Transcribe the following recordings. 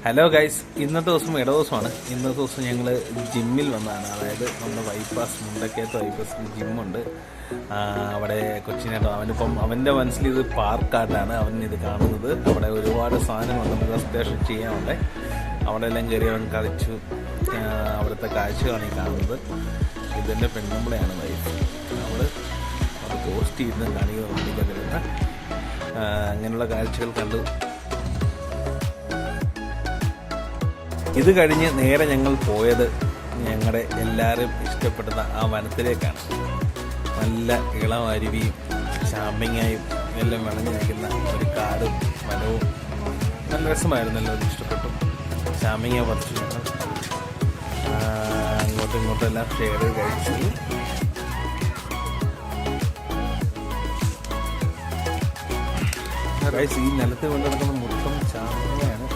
Hello guys, ഇന്നത്തെ ദിവസം ഇടദിവസമാണ്. ഇന്നത്തെ ദിവസം ഞങ്ങൾ ജിമ്മിൽ വന്നതാണ്. അതായത് നമ്മുടെ ബൈപ്പാസ് മുണ്ടക്കയത്ത് ബൈപ്പാസിൽ ജിമ്മുണ്ട്. അവിടെ കൊച്ചിനേട്ടോ അവൻ്റെ മനസ്സിൽ ഇത് പാർക്കായിട്ടാണ് അവൻ ഇത് കാണുന്നത്. അവിടെ ഒരുപാട് സാധനങ്ങളുണ്ട്, നമുക്ക് എക്സ്പ്ലോർ ചെയ്യാനുണ്ട്. അവിടെ എല്ലാം കയറി അവൻ കളിച്ചു. അവിടുത്തെ കാഴ്ചകളാണ് ഈ കാണുന്നത്. ഇതെൻ്റെ പെണ്ണുമ്പളെയാണ് വൈഫ്. അവൾ അത് പോസ്റ്റ് ചെയ്യുന്ന കാണിക്കുന്ന അങ്ങനെയുള്ള കാഴ്ചകൾ കണ്ടു. ഇത് കഴിഞ്ഞ് നേരെ ഞങ്ങൾ പോയത് ഞങ്ങളുടെ എല്ലാവരും ഇഷ്ടപ്പെടുന്ന ആ വനത്തിലേക്കാണ്. നല്ല ഇളം അരുവിയും ചാമ്പിങ്ങായും എല്ലാം വിളഞ്ഞു നിൽക്കുന്ന ഒരു കാടും വനവും നല്ല രസമായിരുന്നല്ലോ. അത് ഇഷ്ടപ്പെട്ടു. ചാമ്പിങ്ങ പറിച്ചു ഞങ്ങൾ അങ്ങോട്ടും ഇങ്ങോട്ടും എല്ലാം ഷെയർ കഴിച്ചു. ഈ നിലത്ത് കൊണ്ട് നടക്കുന്ന മൊത്തം ചാമ്പിങ്ങയാണ്.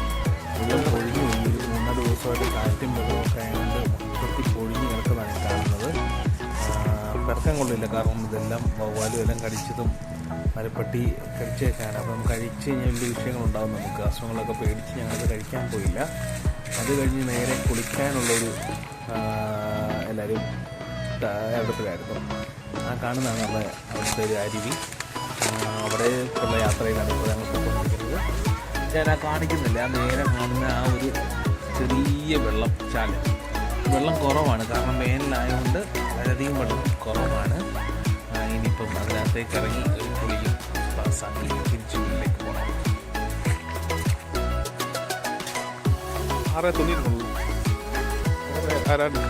മുഴുവൻ പൊഴിഞ്ഞു പോയി. 3-4 ദിവസമായിട്ട് കാറ്റും വെള്ളമൊക്കെ ആയതുകൊണ്ട് മൊത്തത്തിൽ പൊഴിഞ്ഞ് കിടക്കുന്നതാണ് കാണുന്നത്. കിടക്കാൻ കൊള്ളില്ല, കാരണം ഇതെല്ലാം വവ്വാലും എല്ലാം കടിച്ചതും മരപ്പട്ടി കടിച്ചേക്കാണ്. അപ്പം കഴിച്ച് കഴിഞ്ഞാൽ വലിയ വിഷയങ്ങളുണ്ടാകും. നമുക്ക് അസുഖങ്ങളൊക്കെ പേടിച്ച് ഞങ്ങളത് കഴിക്കാൻ പോയില്ല. അത് കഴിഞ്ഞ് നേരെ കുളിക്കാനുള്ളൊരു എല്ലാവരും തയ്യാറെടുപ്പിലായിരുന്നു. ആ കാണുന്നതാണ് നമ്മുടെ അവിടുത്തെ ഒരു അരുവി. അവിടെ ഉള്ള യാത്രയിലാണ് ഇപ്പോൾ ഞങ്ങൾ പോയിക്കൊണ്ടിരിക്കുന്നത്. ഞാൻ ആ കാണിക്കുന്നില്ല, ആ നേരെ കാണുന്ന ആ ഒരു ചെറിയ വെള്ളച്ചാല്. വെള്ളം കുറവാണ്, കാരണം വേനലായതുകൊണ്ട് വളരെയധികം വെള്ളം കുറവാണ്. ഇനിയിപ്പം അതിനകത്തേക്ക് ഇറങ്ങി ഒരു കുളിയും പാസ്സാക്കി തിരിച്ചു വീട്ടിലേക്ക് പോകണം. ആരെ തുണിയിട്ടുള്ളൂ ആരാണ്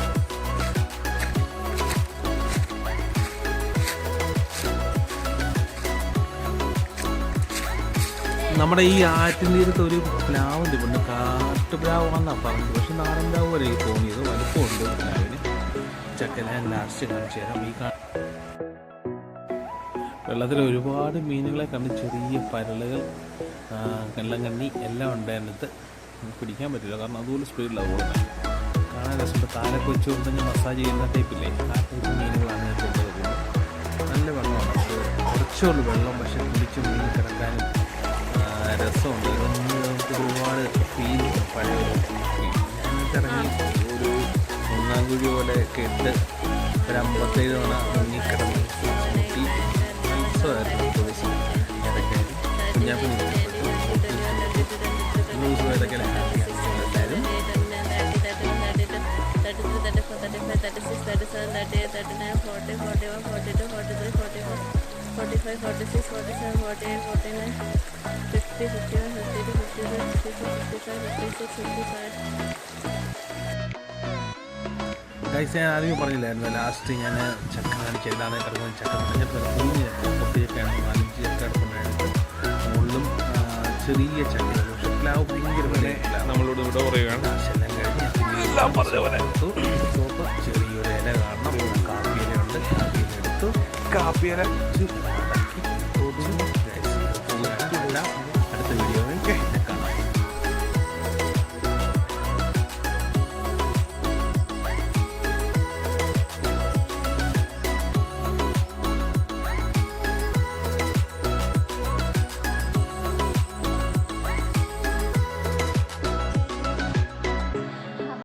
നമ്മുടെ ഈ ആറ്റിൻതീരത്ത് ഒരു പ്ലാവ് ഉണ്ട്. കാട്ടുപ്ലാവാണെന്നാണ് പറഞ്ഞത്, പക്ഷെ നാടൻ പ്ലാവ് വരെ തോന്നിയത്. വലുപ്പമുണ്ട് പ്ലാവിന്. ചക്കല ലാസ്റ്റ് കാണിച്ചു തരാം. ഈ വെള്ളത്തിൽ ഒരുപാട് മീനുകളെ കണ്ട്, ചെറിയ പരലുകൾ, കള്ളങ്കണ്ണി എല്ലാം ഉണ്ട്. അതിനകത്ത് പിടിക്കാൻ പറ്റില്ല, കാരണം അതുപോലെ സ്പീഡിലാണ് പോകുന്നത്. കാണാൻ രസമുണ്ട്. താലൊക്കെ വെച്ചുകൊണ്ട് തന്നെ മസാജ് ചെയ്യുന്ന ടൈപ്പില്ലേ, ആ ടൈപ്പ് മീനുകളാണ് കൊണ്ടുവരുന്നത്. നല്ല വെള്ളമാണ്. കുറച്ചുള്ളൂ വെള്ളം, പക്ഷെ കുടിച്ച് മീൻ കിടക്കാനും രസമുണ്ട്. ഇതൊന്നും നമുക്ക് ഒരുപാട് ഫീൽ പഴയ ഇറങ്ങി ഒരു 1-ാം കുഴി പോലെ ഒക്കെ ഇട്ട് ഒരു 57 തവണ മുങ്ങിക്കിടന്ന് മുട്ടി രസമായിരുന്നു. ദിവസം ഇടയ്ക്ക് കുഞ്ഞാപ്പിന് ദിവസം ഇടയ്ക്കലെ ഹാപ്പിയാണ് എല്ലാവരും. 45, 46, 47, 48, 49, 50, 51, 52, 53, 54, 55, 56, 57. ഗൈസ്, ഞാൻ ആദ്യം പറഞ്ഞില്ലായിരുന്നു, ലാസ്റ്റ് ഞാൻ ചക്ക കാണിച്ച് എന്താണ് കിടക്കുന്നത്. ചക്ക പറഞ്ഞപ്പോൾ കുഞ്ഞ് ചക്ക, പൊട്ടിയൊക്കെയാണ് 4-5 ചക്ക കിടക്കുന്നുണ്ടായിട്ട്. മുകളിലും ചെറിയ ചക്കയാണ്. പക്ഷെ പ്ലാവ് ഭയങ്കര പോലെ നമ്മളോട് ഇവിടെ പറയുകയാണ്. എല്ലാം കഴിഞ്ഞ് എല്ലാം പറഞ്ഞ പോലെ ചെറിയൊരു ഇല കാരണം കാപ്പിയില ഉണ്ട്. കാപ്പിയില എടുത്തു. കാപ്പിയില